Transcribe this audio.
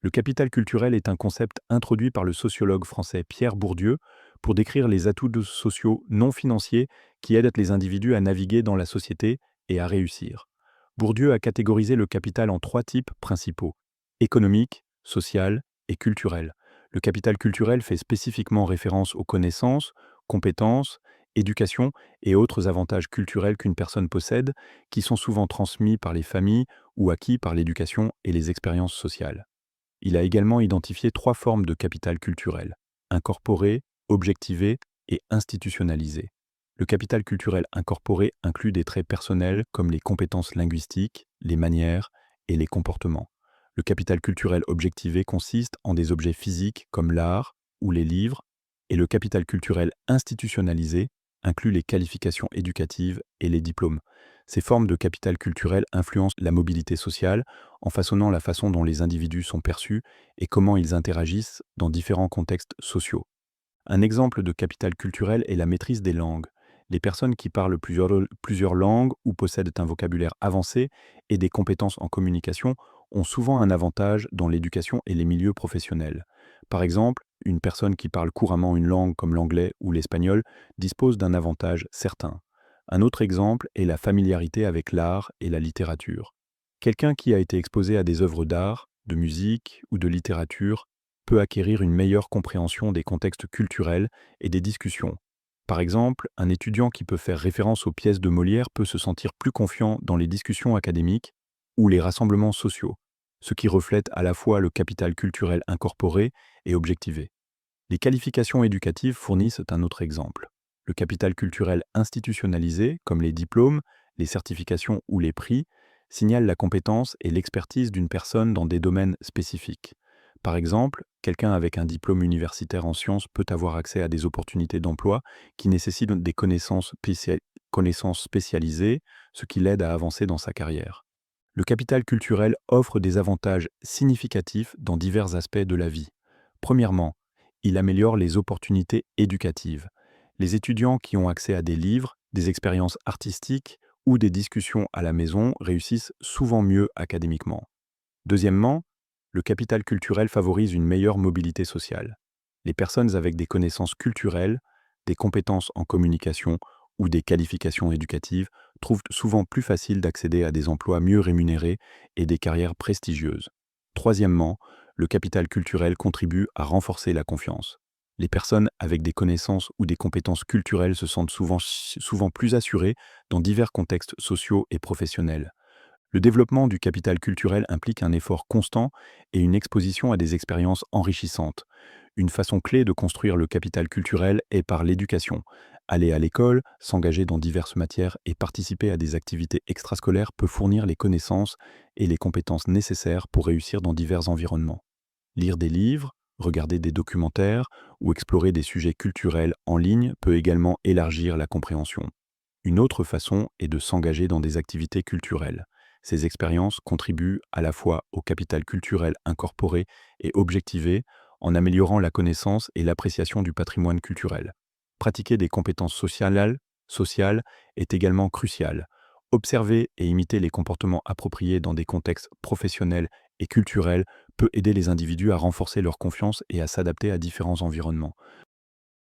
Le capital culturel est un concept introduit par le sociologue français Pierre Bourdieu pour décrire les sociaux non financiers qui aident les individus à naviguer dans la société et à réussir. Bourdieu a catégorisé le capital en trois types principaux: économique, social et culturel. Le capital culturel fait spécifiquement référence aux connaissances, compétences, éducation et autres avantages culturels qu'une personne possède, qui sont souvent transmis par les familles ou acquis par l'éducation et les expériences sociales. Il a également identifié trois formes de capital culturel: incorporé, objectivé et institutionnalisé. Le capital culturel incorporé inclut des traits personnels comme les compétences linguistiques, les manières et les comportements. Le capital culturel objectivé consiste en des objets physiques comme l'art ou les livres, et le capital culturel institutionnalisé inclut les qualifications éducatives et les diplômes. Ces formes de capital culturel influencent la mobilité sociale en façonnant la façon dont les individus sont perçus et comment ils interagissent dans différents contextes sociaux. Un exemple de capital culturel est la maîtrise des langues. Les personnes qui parlent plusieurs langues ou possèdent un vocabulaire avancé et des compétences en communication ont souvent un avantage dans l'éducation et les milieux professionnels. Par exemple, une personne qui parle couramment une langue comme l'anglais ou l'espagnol dispose d'un avantage certain. Un autre exemple est la familiarité avec l'art et la littérature. Quelqu'un qui a été exposé à des œuvres d'art, de musique ou de littérature peut acquérir une meilleure compréhension des contextes culturels et des discussions. Par exemple, un étudiant qui peut faire référence aux pièces de Molière peut se sentir plus confiant dans les discussions académiques ou les rassemblements sociaux, ce qui reflète à la fois le capital culturel incorporé et objectivé. Les qualifications éducatives fournissent un autre exemple. Le capital culturel institutionnalisé, comme les diplômes, les certifications ou les prix, signale la compétence et l'expertise d'une personne dans des domaines spécifiques. Par exemple, quelqu'un avec un diplôme universitaire en sciences peut avoir accès à des opportunités d'emploi qui nécessitent des connaissances spécialisées, ce qui l'aide à avancer dans sa carrière. Le capital culturel offre des avantages significatifs dans divers aspects de la vie. Premièrement, il améliore les opportunités éducatives. Les étudiants qui ont accès à des livres, des expériences artistiques ou des discussions à la maison réussissent souvent mieux académiquement. Deuxièmement, le capital culturel favorise une meilleure mobilité sociale. Les personnes avec des connaissances culturelles, des compétences en communication ou des qualifications éducatives trouvent souvent plus facile d'accéder à des emplois mieux rémunérés et des carrières prestigieuses. Troisièmement, le capital culturel contribue à renforcer la confiance. Les personnes avec des connaissances ou des compétences culturelles se sentent souvent plus assurées dans divers contextes sociaux et professionnels. Le développement du capital culturel implique un effort constant et une exposition à des expériences enrichissantes. Une façon clé de construire le capital culturel est par l'éducation. Aller à l'école, s'engager dans diverses matières et participer à des activités extrascolaires peut fournir les connaissances et les compétences nécessaires pour réussir dans divers environnements. Lire des livres, regarder des documentaires ou explorer des sujets culturels en ligne peut également élargir la compréhension. Une autre façon est de s'engager dans des activités culturelles. Ces expériences contribuent à la fois au capital culturel incorporé et objectivé en améliorant la connaissance et l'appréciation du patrimoine culturel. Pratiquer des compétences sociales est également crucial. Observer et imiter les comportements appropriés dans des contextes professionnels et culturels peut aider les individus à renforcer leur confiance et à s'adapter à différents environnements.